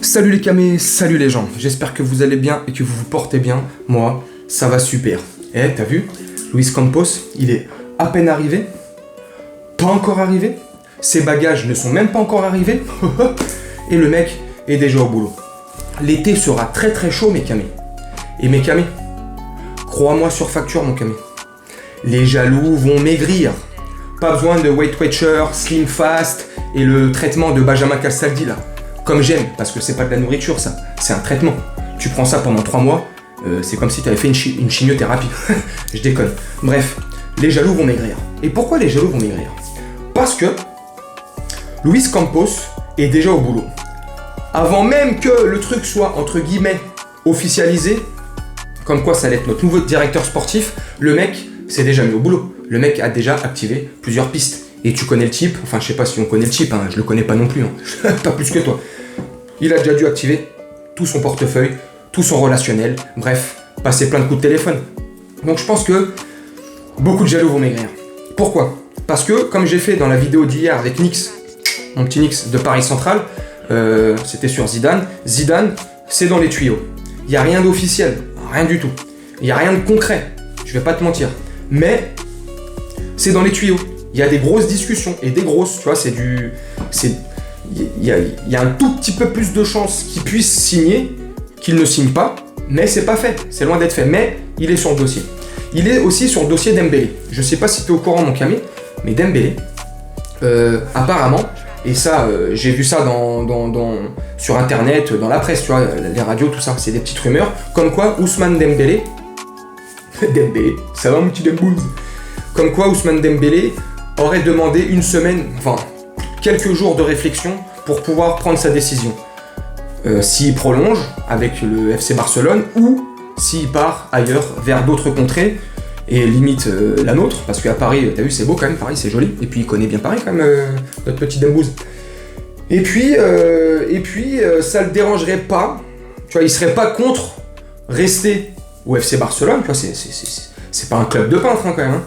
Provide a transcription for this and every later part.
Salut les camés, salut les gens, j'espère que vous allez bien et que vous vous portez bien. Moi, ça va super. Eh, t'as vu, Luis Campos, il est à peine arrivé, pas encore arrivé, ses bagages ne sont même pas encore arrivés, et le mec est déjà au boulot. L'été sera très très chaud mes camés. Et mes camés, crois-moi sur facture mon camé, les jaloux vont maigrir. Pas besoin de Weight Watcher, Slim Fast et le traitement de Benjamin Castaldi là. Comme j'aime, parce que c'est pas de la nourriture ça, c'est un traitement. Tu prends ça pendant 3 mois, c'est comme si tu avais fait une chimiothérapie. Je déconne. Bref, les jaloux vont maigrir. Et pourquoi les jaloux vont maigrir? Parce que Luis Campos est déjà au boulot. Avant même que le truc soit, entre guillemets, officialisé, comme quoi ça allait être notre nouveau directeur sportif, le mec s'est déjà mis au boulot. Le mec a déjà activé plusieurs pistes. Et tu connais le type, enfin je sais pas si on connaît le type, hein, je le connais pas non plus, hein. Pas plus que toi. Il a déjà dû activer tout son portefeuille, tout son relationnel, bref, passer plein de coups de téléphone. Donc je pense que beaucoup de jaloux vont maigrir. Pourquoi? Parce que, comme j'ai fait dans la vidéo d'hier avec Nix, mon petit Nix de Paris Central, c'était sur Zidane. Zidane, c'est dans les tuyaux. Il n'y a rien d'officiel, rien du tout. Il n'y a rien de concret, je vais pas te mentir. Mais, c'est dans les tuyaux. Il y a des grosses discussions, et des grosses, tu vois, il y a un tout petit peu plus de chances qu'il puisse signer qu'il ne signe pas, mais c'est pas fait, c'est loin d'être fait, mais il est sur le dossier. Il est aussi sur le dossier Dembélé. Je sais pas si tu es au courant mon camé, mais Dembélé, apparemment, et ça, j'ai vu ça sur internet, dans la presse, tu vois, les radios, tout ça, c'est des petites rumeurs, comme quoi Ousmane Dembélé, Dembélé, ça va mon petit Dembouz, comme quoi Ousmane Dembélé aurait demandé une semaine, enfin quelques jours de réflexion pour pouvoir prendre sa décision. S'il prolonge avec le FC Barcelone ou s'il part ailleurs vers d'autres contrées et limite la nôtre, parce qu'à Paris, t'as vu, c'est beau quand même, Paris c'est joli, et puis il connaît bien Paris quand même, notre petit Dembouz. Et puis ça le dérangerait pas, tu vois, il serait pas contre rester au FC Barcelone, tu vois, c'est pas un club de peintres hein, quand même, hein.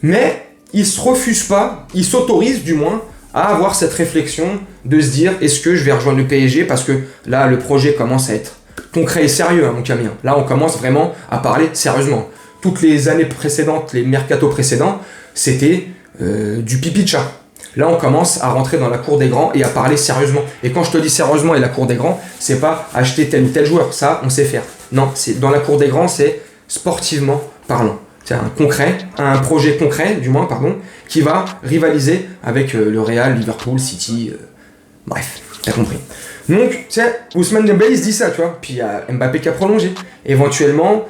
Mais il se refuse pas, il s'autorise du moins à avoir cette réflexion de se dire est-ce que je vais rejoindre le PSG, parce que là le projet commence à être concret et sérieux hein, mon camion. Là on commence vraiment à parler sérieusement. Toutes les années précédentes, les mercatos précédents, c'était du pipi de chat. Là on commence à rentrer dans la cour des grands et à parler sérieusement. Et quand je te dis sérieusement et la cour des grands, c'est pas acheter tel ou tel joueur, ça on sait faire. Non, c'est dans la cour des grands, c'est sportivement parlant. C'est un projet concret, du moins, pardon, qui va rivaliser avec le Real, Liverpool, City, bref, t'as compris. Donc, tu sais, Ousmane Dembélé, il se dit ça, tu vois, puis il y a Mbappé qui a prolongé. Éventuellement,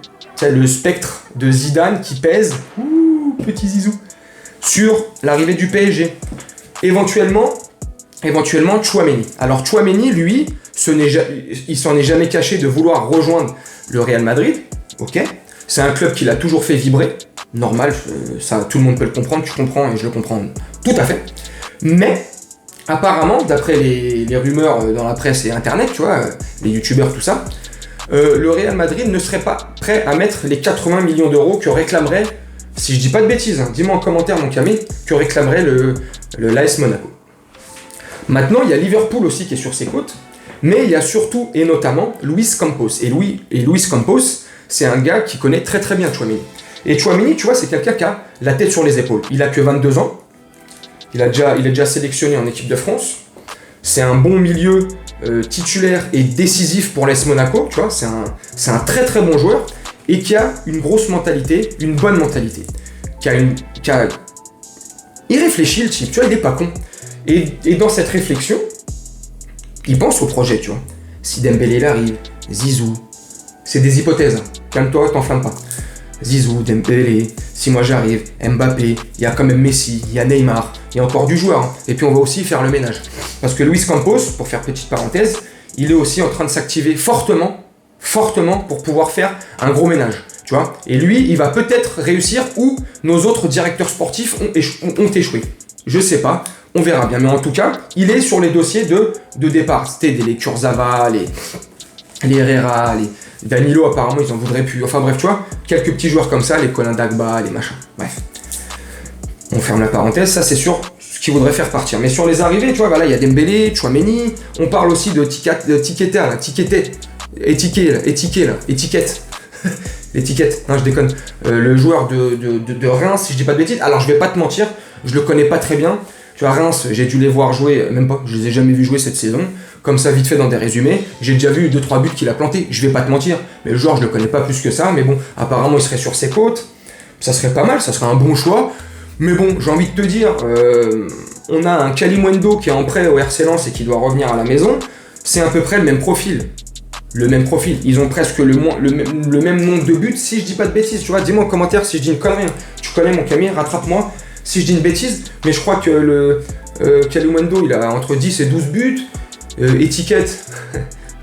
tu sais, le spectre de Zidane qui pèse, petit zizou, sur l'arrivée du PSG. Éventuellement, Tchouaméni. Alors, Tchouaméni, lui, il s'en est jamais caché de vouloir rejoindre le Real Madrid, ok. C'est un club qui l'a toujours fait vibrer, normal, ça tout le monde peut le comprendre, tu comprends et je le comprends tout à fait. Mais apparemment, d'après les rumeurs dans la presse et internet, tu vois, les youtubeurs, tout ça, le Real Madrid ne serait pas prêt à mettre les 80 millions d'euros que réclamerait, si je dis pas de bêtises, hein, dis-moi en commentaire mon camé, que réclamerait l'AS Monaco. Maintenant, il y a Liverpool aussi qui est sur ses côtes, mais il y a surtout et notamment Luis Campos. Et Luis Campos, c'est un gars qui connaît très très bien Tchouaméni. Et Tchouaméni, tu vois, c'est quelqu'un qui a la tête sur les épaules. Il a que 22 ans. Il est déjà sélectionné en équipe de France. C'est un bon milieu titulaire et décisif pour l'AS Monaco, tu vois. C'est un très très bon joueur et qui a une grosse mentalité, une bonne mentalité. Il réfléchit le type, tu vois, il est pas con. Et dans cette réflexion, il pense au projet, tu vois. Si Dembélé arrive, Zizou, c'est des hypothèses, hein. Calme-toi, t'enflamme pas. Zizou, Dembélé, si moi j'arrive, Mbappé, il y a quand même Messi, il y a Neymar, il y a encore du joueur, hein. Et puis on va aussi faire le ménage. Parce que Luis Campos, pour faire petite parenthèse, il est aussi en train de s'activer fortement pour pouvoir faire un gros ménage, tu vois. Et lui, il va peut-être réussir où nos autres directeurs sportifs ont échoué. Je sais pas, on verra bien. Mais en tout cas, il est sur les dossiers de départ. C'était les Kurzawa, les Herrera, les Danilo, apparemment, ils en voudraient plus. Enfin bref, tu vois, quelques petits joueurs comme ça, les Colin Dagba, les machins. Bref. On ferme la parenthèse, ça c'est sûr qui voudrait faire partir. Mais sur les arrivées, tu vois, voilà, il y a Dembélé, Tchouaméni, on parle aussi de Tiqueta, là, étiquette. L'étiquette, non je déconne. Le joueur de Reims, si je dis pas de bêtises. Alors je vais pas te mentir, je le connais pas très bien. Tu vois, Reims, j'ai dû les voir jouer, même pas, je les ai jamais vus jouer cette saison. Comme ça, vite fait dans des résumés. J'ai déjà vu 2-3 buts qu'il a plantés, je vais pas te mentir. Mais le joueur, je le connais pas plus que ça. Mais bon, apparemment, il serait sur ses côtes. Ça serait pas mal, ça serait un bon choix. Mais bon, j'ai envie de te dire, on a un Kalimundo qui est en prêt au RC Lens et qui doit revenir à la maison. C'est à peu près le même profil. Ils ont presque le même nombre de buts, si je dis pas de bêtises. Tu vois, dis-moi en commentaire si je dis une connerie. Tu connais mon Camille, rattrape-moi si je dis une bêtise. Mais je crois que le Kalimundo, il a entre 10 et 12 buts. Étiquette,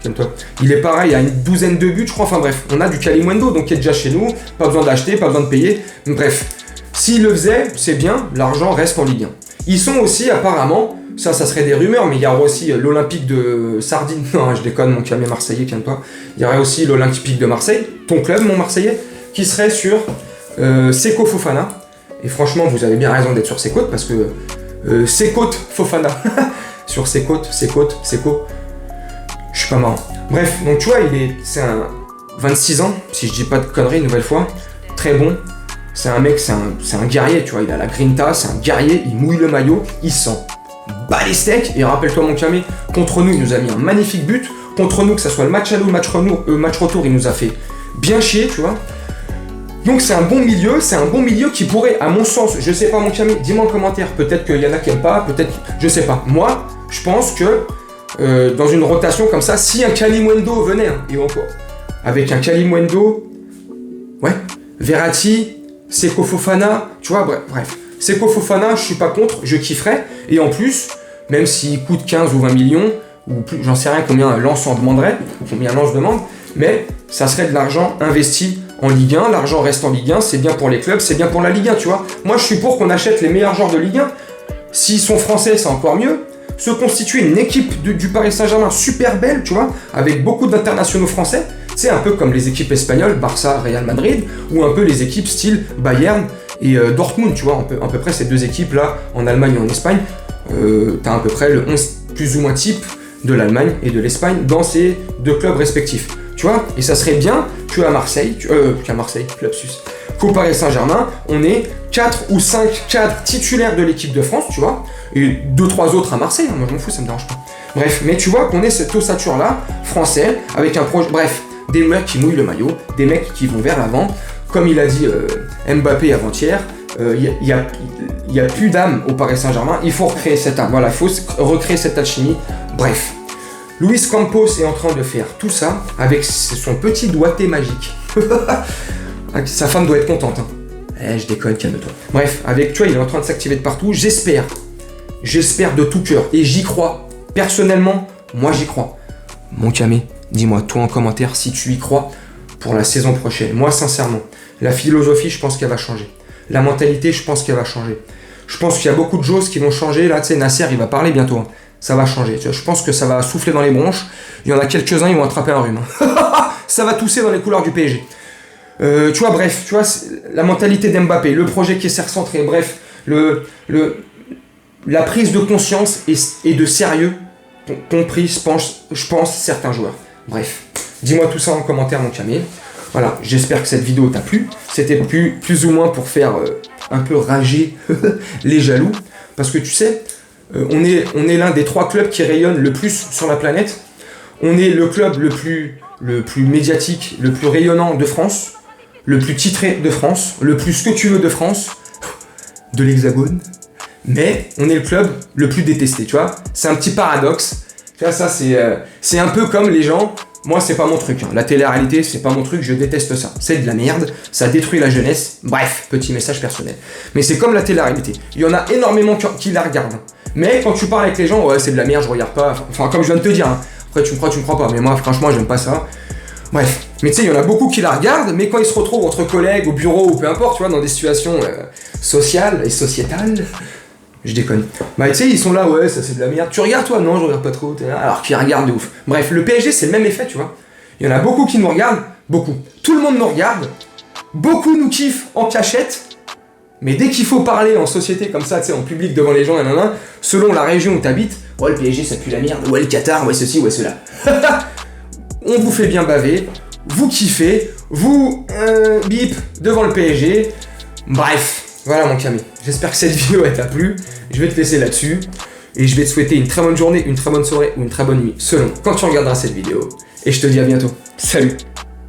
calme-toi. Il est pareil, il a une douzaine de buts, je crois. Enfin bref, on a du Kalimundo, donc qui est déjà chez nous. Pas besoin d'acheter, pas besoin de payer. Bref, s'il le faisait, c'est bien, l'argent reste en Ligue 1. Ils sont aussi apparemment... Ça serait des rumeurs, mais il y aura aussi l'Olympique de Sardine. Non, je déconne, mon Camille marseillais, calme-toi. Il y aurait aussi l'Olympique de Marseille, ton club, mon Marseillais, qui serait sur Seko Fofana. Et franchement, vous avez bien raison d'être sur ses côtes, parce que Seko Fofana. Sur ses côtes, Seko. Je suis pas marrant. Bref, donc tu vois, c'est un 26 ans, si je dis pas de conneries, une nouvelle fois. Très bon. C'est un mec, c'est un guerrier, tu vois. Il a la grinta, c'est un guerrier, il mouille le maillot, il sent. Bah les steaks, et rappelle-toi mon Camé, contre nous il nous a mis un magnifique but, contre nous que ça soit le match aller ou le match retour, il nous a fait bien chier, tu vois. Donc c'est un bon milieu qui pourrait, à mon sens, je sais pas mon Camé, dis-moi en commentaire, peut-être qu'il y en a qui aiment pas, peut-être, je sais pas. Moi, je pense que dans une rotation comme ça, si un Kalimundo venait, et encore, avec un Kalimundo, ouais, Verratti, Seko Fofana, tu vois, bref. Seko Fofana, je suis pas contre, je kifferais. Et en plus, même s'il coûte 15 ou 20 millions, ou plus, j'en sais rien combien Lens en demanderait, ou combien Lens demande, mais ça serait de l'argent investi en Ligue 1, l'argent reste en Ligue 1, c'est bien pour les clubs, c'est bien pour la Ligue 1, tu vois. Moi, je suis pour qu'on achète les meilleurs joueurs de Ligue 1. S'ils sont français, c'est encore mieux. Se constituer une équipe du Paris Saint-Germain super belle, tu vois, avec beaucoup d'internationaux français. C'est un peu comme les équipes espagnoles, Barça, Real Madrid, ou un peu les équipes style Bayern et Dortmund, tu vois, à peu près ces deux équipes-là, en Allemagne et en Espagne, t'as à peu près le 11 plus ou moins type de l'Allemagne et de l'Espagne dans ces deux clubs respectifs, tu vois, et ça serait bien qu'à Marseille, lapsus, qu'au Paris Saint-Germain, on ait 4 ou 5 cadres titulaires de l'équipe de France, tu vois, et 2-3 autres à Marseille, moi je m'en fous, ça me dérange pas. Bref, mais tu vois qu'on ait cette ossature-là, français, avec un projet, bref, des mecs qui mouillent le maillot, des mecs qui vont vers l'avant. Comme il a dit Mbappé avant-hier, il y a plus d'âme au Paris Saint-Germain, il faut recréer cette âme, voilà, il faut recréer cette alchimie. Bref, Luis Campos est en train de faire tout ça avec son petit doigté magique. Sa femme doit être contente, hein. Je déconne, calme-toi. Bref, avec toi, il est en train de s'activer de partout, j'espère de tout cœur, et j'y crois. Personnellement, moi j'y crois. Mon Camé, dis-moi toi en commentaire si tu y crois pour la saison prochaine. Moi sincèrement, la philosophie je pense qu'elle va changer. La mentalité je pense qu'elle va changer. Je pense qu'il y a beaucoup de choses qui vont changer. Là tu sais Nasser il va parler bientôt. Hein. Ça va changer. Je pense que ça va souffler dans les bronches. Il y en a quelques-uns ils vont attraper un rhume. Ça va tousser dans les couleurs du PSG. Tu vois bref, tu vois la mentalité d'Mbappé, le projet qui est recentré, bref, la prise de conscience et de sérieux compris, je pense, certains joueurs. Bref, dis-moi tout ça en commentaire, mon Camille. Voilà, j'espère que cette vidéo t'a plu. C'était plus ou moins pour faire un peu rager les jaloux. Parce que tu sais, on est l'un des 3 clubs qui rayonnent le plus sur la planète. On est le club le plus médiatique, le plus rayonnant de France, le plus titré de France, le plus ce que tu veux de France, de l'Hexagone. Mais on est le club le plus détesté, tu vois. C'est un petit paradoxe. Tu vois, ça, c'est un peu comme les gens. Moi, c'est pas mon truc. Hein. La télé-réalité, c'est pas mon truc. Je déteste ça. C'est de la merde. Ça détruit la jeunesse. Bref, petit message personnel. Mais c'est comme la télé-réalité. Il y en a énormément qui la regardent. Mais quand tu parles avec les gens, ouais, c'est de la merde, je regarde pas. Enfin, comme je viens de te dire. Hein. Après, tu me crois pas. Mais moi, franchement, j'aime pas ça. Bref. Mais tu sais, il y en a beaucoup qui la regardent. Mais quand ils se retrouvent entre collègues, au bureau ou peu importe, tu vois, dans des situations sociales et sociétales. Je déconne. Bah tu sais, ils sont là, ouais, ça c'est de la merde. Tu regardes toi? Non, je regarde pas trop. Alors qu'ils regardent de ouf. Bref, le PSG c'est le même effet, tu vois. Il y en a beaucoup qui nous regardent, beaucoup. Tout le monde nous regarde, beaucoup nous kiffent en cachette, Mais dès qu'il faut parler en société comme ça, tu sais, en public devant les gens, selon la région où t'habites, ouais, le PSG ça pue la merde, ouais, le Qatar, ouais, ceci, ouais, cela. On vous fait bien baver, vous kiffez, vous bip devant le PSG. Bref, voilà mon Camille. J'espère que cette vidéo elle t'a plu. Je vais te laisser là-dessus. Et je vais te souhaiter une très bonne journée, une très bonne soirée ou une très bonne nuit, selon quand tu regarderas cette vidéo. Et je te dis à bientôt. Salut!